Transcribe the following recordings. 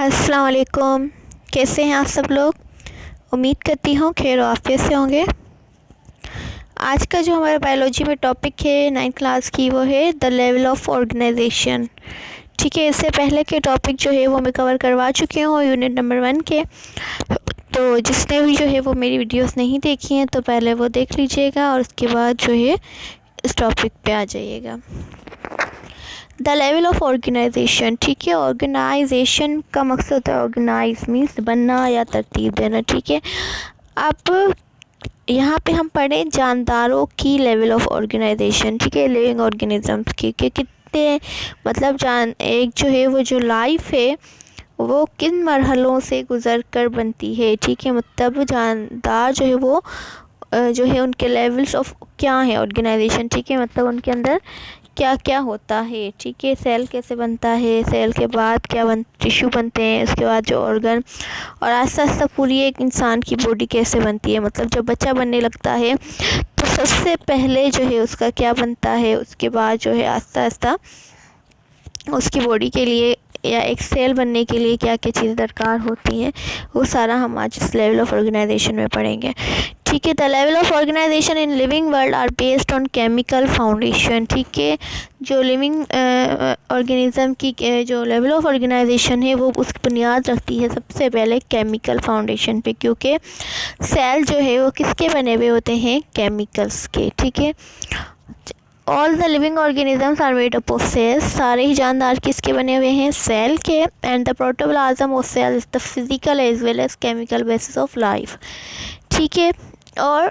अस्सलाम वालेकुम। कैसे हैं आप सब लोग? उम्मीद करती हूँ खैर आफियत से होंगे। आज का जो हमारा बायोलॉजी में टॉपिक है 9th क्लास की, वो है द लेवल ऑफ ऑर्गेनाइजेशन। ठीक है, इससे पहले के टॉपिक जो है वो मैं कवर करवा चुकी हूँ यूनिट नंबर 1 के। तो जिसने भी जो है वो मेरी वीडियोस नहीं देखी हैं तो पहले वो देख लीजिएगा और उसके बाद जो है इस टॉपिक पे आ जाइएगा। The level of organisation. ठीक है, ऑर्गेनाइजेशन का मकसद होता है ऑर्गेनाइज मीन्स बनना या तरतीब देना। ठीक है, अब यहाँ पे हम पढ़ें जानदारों की लेवल ऑफ ऑर्गेनाइजेशन। ठीक है, लिविंग ऑर्गेनिजम्स की कि कितने मतलब एक जो है वो जो लाइफ है वो किन मरहलों से गुज़र कर बनती है। ठीक है, मतलब जानदार जो है वो जो है उनके लेवल्स ऑफ क्या है ऑर्गेनाइजेशन। ठीक है, मतलब उनके अंदर क्या क्या होता है। ठीक है, सेल कैसे बनता है, सेल के बाद क्या टिश्यू बनते हैं, उसके बाद जो ऑर्गन, और आस्ता आस्ता पूरी एक इंसान की बॉडी कैसे बनती है। मतलब जब बच्चा बनने लगता है तो सबसे पहले जो है उसका क्या बनता है, उसके बाद जो है आस्ता आस्ता उसकी बॉडी के लिए या एक सेल बनने के लिए क्या क्या चीज़ें दरकार होती हैं, वो सारा हम आज इस लेवल ऑफ ऑर्गेनाइजेशन में पढ़ेंगे। ठीक है, the level of organization in living world are based on chemical foundation. ठीक है, जो लिविंग ऑर्गेनिज्म की जो लेवल ऑफ ऑर्गेनाइजेशन है वो उस बुनियाद रखती है सबसे पहले केमिकल फाउंडेशन पे, क्योंकि सेल जो है वो किसके बने हुए होते हैं, केमिकल्स के। ठीक है, all the living organisms are made up of cells. सारे ही जानदार किसके बने हुए हैं, सेल के। And the protoplasm of cell is the physical as well as chemical basis of life. ठीक है, और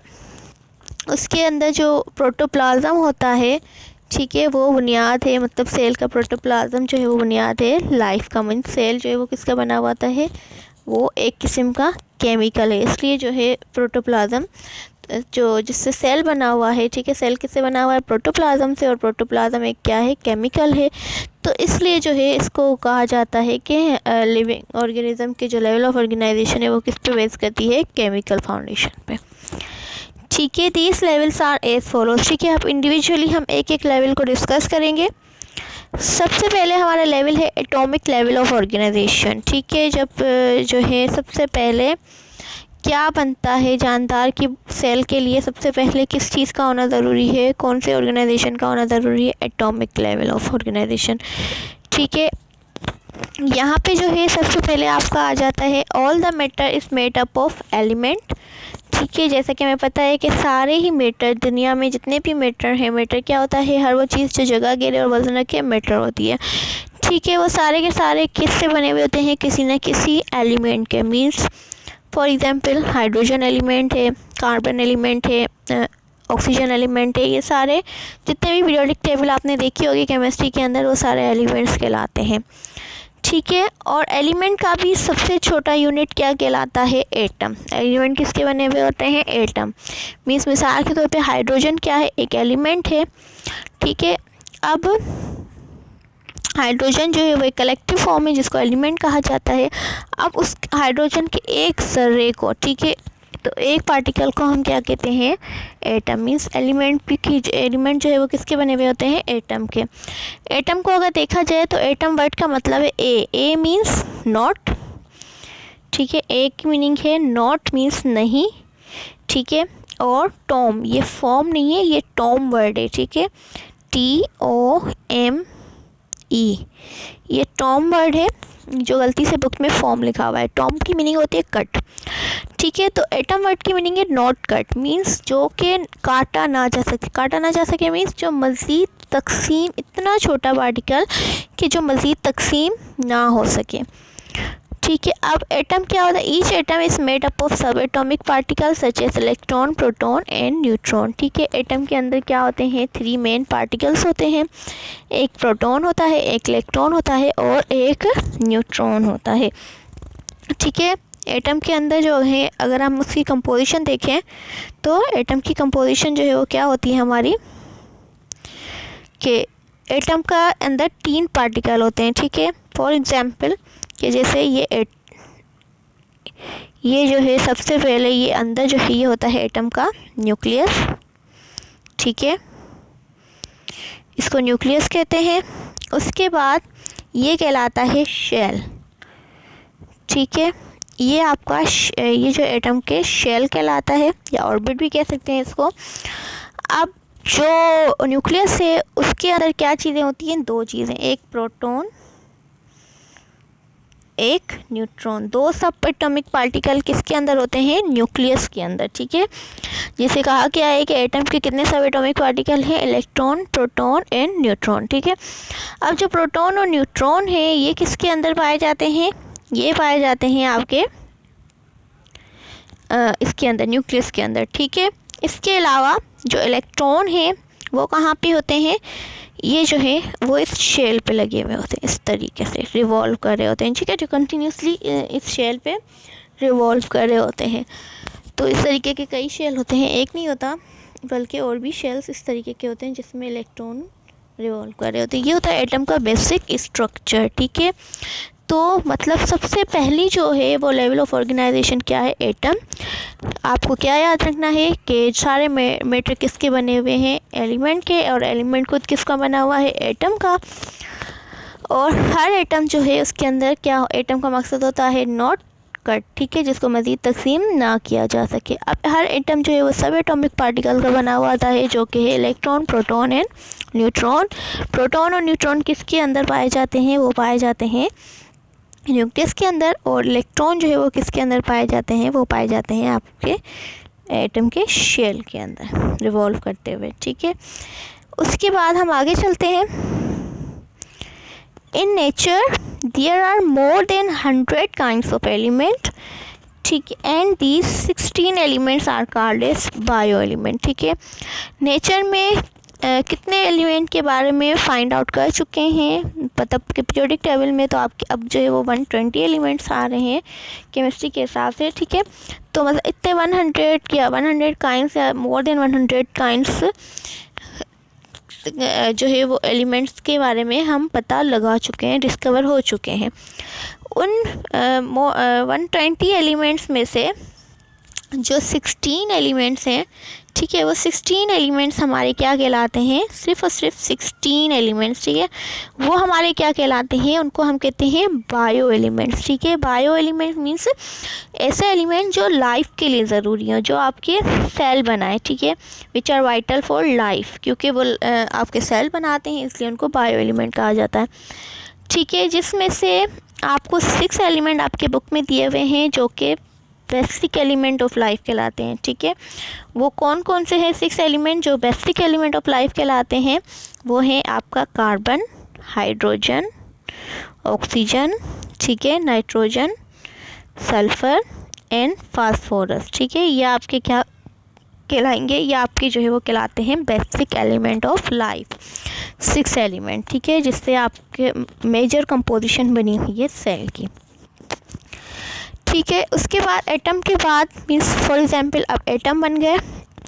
उसके अंदर जो प्रोटोप्लाज्म होता है, ठीक है, वो बुनियाद है। मतलब सेल का प्रोटोप्लाज्म जो है वो बुनियाद है लाइफ का। मीन सेल जो है वो किसका बना हुआ होता है, वो एक किस्म का केमिकल है। इसलिए जो है प्रोटोप्लाज्म जो जिससे सेल बना हुआ है, ठीक है, सेल किससे बना हुआ है, प्रोटोप्लाज्म से, और प्रोटोप्लाज्म एक क्या है, केमिकल है। तो इसलिए जो है इसको कहा जाता है कि लिविंग ऑर्गेनिज्म के जो लेवल ऑफ ऑर्गेनाइजेशन है वो किस पे बेस करती है, केमिकल फाउंडेशन पे। ठीक है, these levels are as follows. ठीक है, अब इंडिविजुअली हम एक एक लेवल को डिस्कस करेंगे। सबसे पहले हमारा लेवल है एटॉमिक लेवल ऑफ ऑर्गेनाइजेशन। ठीक है, जब जो है सबसे पहले क्या बनता है जानदार की सेल के लिए, सबसे पहले किस चीज़ का होना ज़रूरी है, कौन से ऑर्गेनाइजेशन का होना ज़रूरी है, एटॉमिक लेवल ऑफ ऑर्गेनाइजेशन। ठीक है, यहाँ पे जो है सबसे पहले आपका आ जाता है all the matter is made up of element. ठीक है, जैसा कि हमें पता है कि सारे ही मैटर, दुनिया में जितने भी मैटर हैं, मैटर क्या होता है, हर वो चीज़ जो जगह घेरे और वजन रखे मैटर होती है। ठीक है, वो सारे के सारे किससे बने हुए होते हैं, किसी न किसी एलिमेंट के। Means for example hydrogen element है, कार्बन एलिमेंट है, ऑक्सीजन एलिमेंट है। ये सारे जितने भी पीरियोडिक टेबल आपने देखी होगी केमिस्ट्री के अंदर, वो सारे एलिमेंट्स कहलाते हैं। ठीक है, और एलिमेंट का भी सबसे छोटा यूनिट क्या कहलाता है, एटम। एलिमेंट किसके बने हुए होते हैं, एटम। मीन्स मिसाल के तौर पे हाइड्रोजन क्या है, एक एलिमेंट है। ठीक है, अब हाइड्रोजन जो है वो एक कलेक्टिव फॉर्म है जिसको एलिमेंट कहा जाता है। अब उस हाइड्रोजन के एक जर्रे को, ठीक है, तो एक पार्टिकल को हम क्या कहते हैं, एटम। मीन्स एलिमेंट जो है वो किसके बने हुए होते हैं, एटम के। एटम को अगर देखा जाए तो एटम वर्ड का मतलब है ए मीन्स नॉट। ठीक है, ए की मीनिंग है नॉट मीन्स नहीं। ठीक है, और टॉम, ये फॉर्म नहीं है, ये टॉम वर्ड है। ठीक है, TOME, ये टॉम वर्ड है जो गलती से बुक में फॉर्म लिखा हुआ है। टॉम की मीनिंग होती है कट। ठीक है, तो एटम वर्ड की मीनिंग है नॉट कट, मीन्स जो कि काटा ना जा सके। काटा ना जा सके मीन्स जो मज़ीद तकसीम, इतना छोटा पार्टिकल कि जो मज़ीद तकसीम ना हो सके। ठीक है, अब एटम क्या होता है, each atom is made up of sub atomic particles such as electron, proton and neutron. ठीक है, एटम के अंदर क्या होते हैं, 3 मेन पार्टिकल्स होते हैं। एक प्रोटॉन होता है, एक इलेक्ट्रॉन होता है और एक न्यूट्रॉन होता है। ठीक है, एटम के अंदर जो है अगर हम उसकी कंपोजिशन देखें तो एटम की कंपोजिशन जो है वो क्या होती है हमारी, कि एटम का अंदर 3 पार्टिकल होते हैं। ठीक है, फॉर एग्जांपल कि जैसे ये जो है सबसे पहले ये अंदर जो है ये होता है एटम का न्यूक्लियस। ठीक है, इसको न्यूक्लियस कहते हैं। उसके बाद ये कहलाता है शेल। ठीक है, ये आपका ये जो एटम के शेल कहलाता है या ऑर्बिट भी कह सकते हैं इसको। अब जो न्यूक्लियस है उसके अंदर क्या चीज़ें होती हैं, दो चीज़ें, एक प्रोटॉन एक न्यूट्रॉन। दो सब एटॉमिक पार्टिकल किसके अंदर होते हैं, न्यूक्लियस के अंदर। ठीक है, जिसे कहा गया है कि एटम के कितने सब एटॉमिक पार्टिकल हैं, इलेक्ट्रॉन प्रोटॉन एंड न्यूट्रॉन। ठीक है, अब जो प्रोटॉन और न्यूट्रॉन है ये किसके अंदर पाए जाते हैं, ये पाए जाते हैं आपके इसके अंदर, न्यूक्लियस के अंदर। ठीक है, इसके अलावा जो इलेक्ट्रॉन है वो कहाँ पे होते हैं, ये जो है वो इस शेल पे लगे हुए होते हैं, इस तरीके से रिवॉल्व कर रहे होते हैं। ठीक है, जो कंटिन्यूसली इस शेल पे रिवॉल्व कर रहे होते हैं। तो इस तरीके के कई शेल होते हैं, एक नहीं होता बल्कि और भी शेल्स इस तरीके के होते हैं जिसमें इलेक्ट्रॉन रिवॉल्व कर रहे होते हैं। ये होता है एटम का बेसिक स्ट्रक्चर। ठीक है, तो मतलब सबसे पहली जो है वो लेवल ऑफ ऑर्गेनाइजेशन क्या है, एटम। आपको क्या याद रखना है कि सारे मैटर किसके बने हुए हैं, एलिमेंट के, और एलिमेंट खुद किसका बना हुआ है, एटम का। और हर एटम जो है उसके अंदर क्या, एटम का मकसद होता है नॉट कट। ठीक है, जिसको मज़ीद तकसीम ना किया जा सके। अब हर एटम जो है वो सब एटॉमिक पार्टिकल का बना हुआ आता है, जो कि है electron proton and neutron. Proton और न्यूट्रॉन किसके अंदर पाए जाते हैं, वो पाए जाते हैं न्यूक्लियस के अंदर। और इलेक्ट्रॉन जो है वो किसके अंदर पाए जाते हैं, वो पाए जाते हैं आपके एटम के शेल के अंदर रिवॉल्व करते हुए। ठीक है, उसके बाद हम आगे चलते हैं। In nature there are more than 100 kinds of element. ठीक है, and these 16 elements are called as bio element. ठीक है, नेचर में कितने एलिमेंट के बारे में फाइंड आउट कर चुके हैं, मतलब कि पीरियोडिक टेबल में तो आपके अब जो है वो 120 एलिमेंट्स आ रहे हैं केमिस्ट्री के हिसाब से। ठीक है, तो मतलब इतने 100 या 100 काइंड्स या मोर देन 100 काइंड्स जो है वो एलिमेंट्स के बारे में हम पता लगा चुके हैं, डिस्कवर हो चुके हैं। उन 120 एलिमेंट्स में से जो 16 एलिमेंट्स हैं, ठीक है, वो 16 एलिमेंट्स हमारे क्या कहलाते हैं, सिर्फ और सिर्फ 16 एलिमेंट्स। ठीक है, वो हमारे क्या कहलाते हैं, उनको हम कहते हैं बायो एलिमेंट्स। ठीक है, बायो एलिमेंट मीन्स ऐसे एलिमेंट जो लाइफ के लिए ज़रूरी हो, जो आपके सेल बनाए। ठीक है, which are vital for life, क्योंकि वो आपके सेल बनाते हैं इसलिए उनको बायो एलिमेंट कहा जाता है। ठीक है, जिसमें से आपको 6 एलिमेंट आपके बुक में दिए हुए हैं जो कि बेसिक एलिमेंट ऑफ लाइफ कहलाते हैं। ठीक है, वो कौन कौन से हैं 6 एलिमेंट जो बेसिक एलिमेंट ऑफ लाइफ कहलाते हैं, वो है आपका कार्बन, हाइड्रोजन, ऑक्सीजन, ठीक है, नाइट्रोजन, सल्फ़र एंड फास्फोरस। ठीक है, ये आपके क्या कहलाएंगे, ये आपके जो है वो कहलाते हैं basic element of life, 6 element. ठीक है, जिससे आपके मेजर कंपोजिशन बनी हुई है सेल की। ठीक है, उसके बाद एटम के बाद मीन्स फॉर एग्जांपल अब एटम बन गए।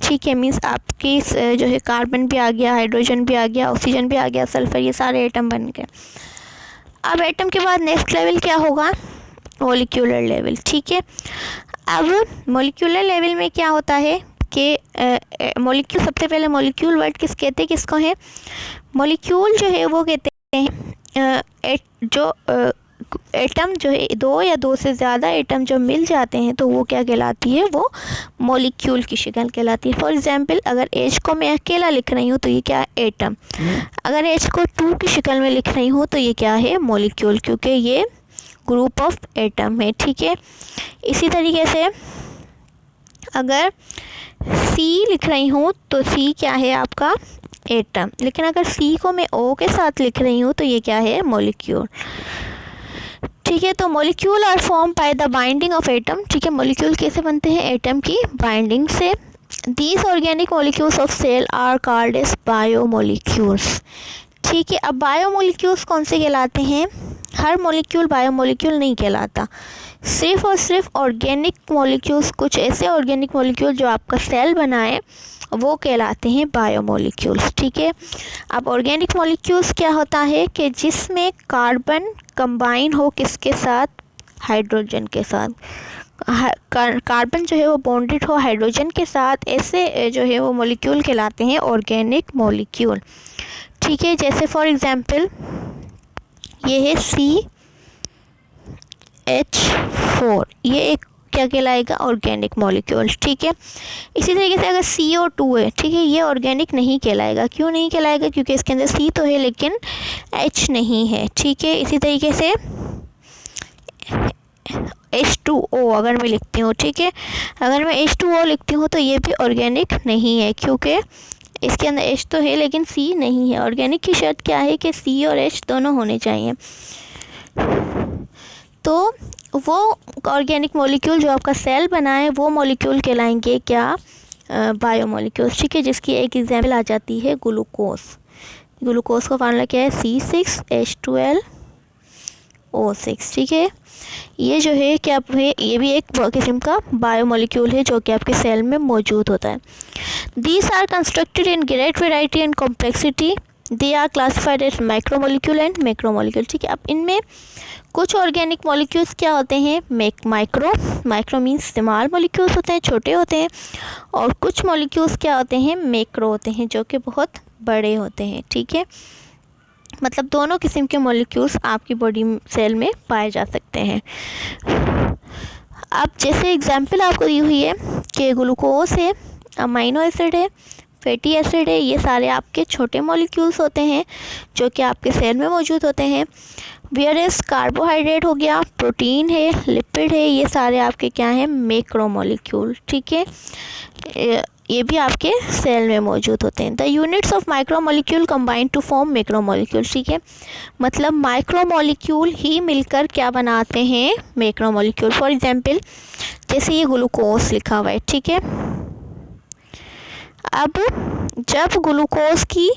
ठीक है, मीन्स आपकी जो है कार्बन भी आ गया, हाइड्रोजन भी आ गया, ऑक्सीजन भी आ गया, सल्फ़र, ये सारे एटम बन गए। अब एटम के बाद नेक्स्ट लेवल क्या होगा, मॉलिक्यूलर लेवल। ठीक है, अब मॉलिक्यूलर लेवल में क्या होता है कि मॉलिक्यूल, सबसे पहले मॉलिक्यूल वर्ड कहते हैं किसको है, मॉलिक्यूल जो है वो कहते हैं जो एटम जो है 2 या 2 से ज़्यादा एटम जब मिल जाते हैं तो वो क्या कहलाती है, वो मॉलिक्यूल की शक्ल कहलाती है। फॉर एग्जांपल अगर एच को मैं अकेला लिख रही हूँ तो ये क्या है, एटम। अगर एच को 2 की शक्ल में लिख रही हूँ तो ये क्या है, मॉलिक्यूल, क्योंकि ये ग्रुप ऑफ एटम है। ठीक है, इसी तरीके से अगर सी लिख रही हूँ तो सी क्या है आपका, एटम। लेकिन अगर सी को मैं ओ के साथ लिख रही हूँ तो ये क्या है, मॉलिक्यूल। ठीक है, तो molecule are form by the binding of atom. ठीक है, मॉलिक्यूल कैसे बनते हैं, एटम की बाइंडिंग से। These organic molecules of cell are called as biomolecules. ठीक है, अब बायोमोलिक्यूल्स कौन से कहलाते हैं, हर मॉलिक्यूल बायोमोलिक्यूल नहीं कहलाता, सिर्फ और सिर्फ ऑर्गेनिक मॉलिक्यूल्स, कुछ ऐसे ऑर्गेनिक मॉलिक्यूल जो आपका सेल बनाए वो कहलाते हैं बायोमोलिक्यूल्स। ठीक है, अब ऑर्गेनिक मॉलिक्यूल्स क्या होता है कि जिसमें कार्बन कंबाइन हो किसके साथ, हाइड्रोजन के साथ, कार्बन जो है वो बॉन्डेड हो हाइड्रोजन के साथ, ऐसे जो है वो मॉलिक्यूल कहलाते हैं ऑर्गेनिक मॉलिक्यूल। ठीक है, जैसे फॉर एग्जांपल ये है CH4 4 ये एक क्या कहलाएगा, ऑर्गेनिक मॉलिक्यूल। ठीक है, इसी तरीके से अगर CO2 है, ठीक है, ये ऑर्गेनिक नहीं कहलाएगा। क्यों नहीं कहलाएगा? क्योंकि इसके अंदर C तो है लेकिन H नहीं है। ठीक है, इसी तरीके से H2O अगर मैं लिखती हूँ, ठीक है, अगर मैं H2O लिखती हूँ तो ये भी ऑर्गेनिक नहीं है, क्योंकि इसके अंदर H तो है लेकिन C नहीं है। ऑर्गेनिक की शर्त क्या है कि C और H दोनों होने चाहिए। तो वो ऑर्गेनिक मॉलिक्यूल जो आपका सेल बनाए वो मॉलिक्यूल कहलाएंगे क्या, बायोमॉलिक्यूल्स। ठीक है, जिसकी एक एग्जाम्पल आ जाती है ग्लूकोज। ग्लूकोज का फार्मूला क्या है, C6H12O6। ठीक है, ये जो है क्या है, ये भी एक किस्म का बायोमॉलिक्यूल है जो कि आपके सेल में मौजूद होता है। These are constructed in great variety and complexity. They are classified as micromolecule and macromolecule. ठीक है, अब इनमें कुछ ऑर्गेनिक मॉलिक्यूल्स क्या होते हैं, माइक्रो मीन्स स्मॉल मॉलिक्यूल्स होते हैं, छोटे होते हैं, और कुछ मॉलिक्यूल्स क्या होते हैं, मैक्रो होते हैं, जो कि बहुत बड़े होते हैं। ठीक है, मतलब दोनों किस्म के मॉलिक्यूल्स आपकी बॉडी सेल में पाए जा सकते हैं। अब जैसे एग्जांपल आपको दी हुई है कि ग्लूकोज है, अमाइनो एसिड है, फैटी एसिड है, ये सारे आपके छोटे मॉलिक्यूल्स होते हैं जो कि आपके सेल में मौजूद होते हैं। वेयरएस कार्बोहाइड्रेट हो गया, प्रोटीन है, लिपिड है, ये सारे आपके क्या हैं, मैक्रो मॉलिक्यूल। ठीक है, ये भी आपके सेल में मौजूद होते हैं। The units of micro molecule combine to form macro molecule. ठीक है, मतलब माइक्रो मॉलिक्यूल ही मिलकर क्या बनाते हैं, मैक्रो मॉलिक्यूल। फॉर एग्जांपल जैसे ये ग्लूकोज लिखा हुआ है, ठीक है, अब जब ग्लूकोज की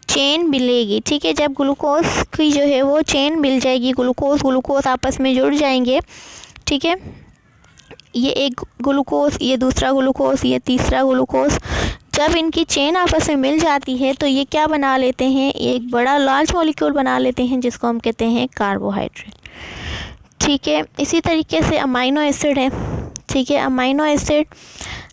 चेन मिलेगी, ठीक है, जब ग्लूकोज की जो है वो चेन मिल जाएगी, ग्लूकोज आपस में जुड़ जाएंगे। ठीक है, ये एक ग्लूकोज, ये दूसरा ग्लूकोज, ये तीसरा ग्लूकोज, जब इनकी चेन आपस में मिल जाती है तो ये क्या बना लेते हैं, एक बड़ा लार्ज मॉलिक्यूल बना लेते हैं जिसको हम कहते हैं कार्बोहाइड्रेट। ठीक है, इसी तरीके से अमाइनो एसिड है। ठीक है, अमाइनो एसिड,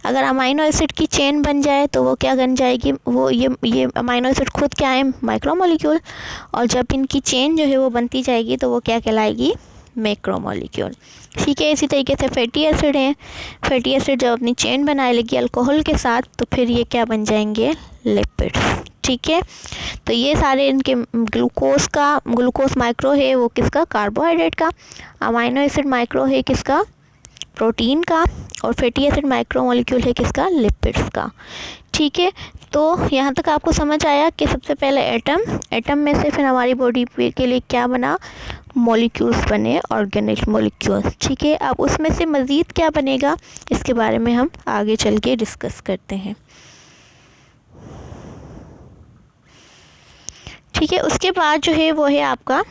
अगर अमाइनो एसिड की चेन बन जाए तो वो क्या बन जाएगी, वो ये अमाइनो एसिड खुद क्या है, माइक्रो मॉलिक्यूल, और जब इनकी चेन जो है वो बनती जाएगी तो वो क्या कहलाएगी, मैक्रो मॉलिक्यूल। ठीक है, इसी तरीके से फैटी एसिड है, फैटी एसिड जब अपनी चेन बनाए लेगी अल्कोहल के साथ तो फिर ये क्या बन जाएंगे, लिपिड्स। ठीक है, तो ये सारे इनके ग्लूकोज माइक्रो है वो किसका, कार्बोहाइड्रेट का, अमाइनो एसिड माइक्रो है किसका, प्रोटीन का, और फैटी एसिड माइक्रो मॉलिक्यूल है किसका, लिपिड्स का। ठीक है, तो यहाँ तक आपको समझ आया कि सबसे पहले एटम में से फिर हमारी बॉडी के लिए क्या बना, मॉलिक्यूल्स बने, ऑर्गेनिक मॉलिक्यूल्स। ठीक है, अब उसमें से मज़ीद क्या बनेगा इसके बारे में हम आगे चल के डिस्कस करते हैं। ठीक है, उसके बाद जो है वो है आपका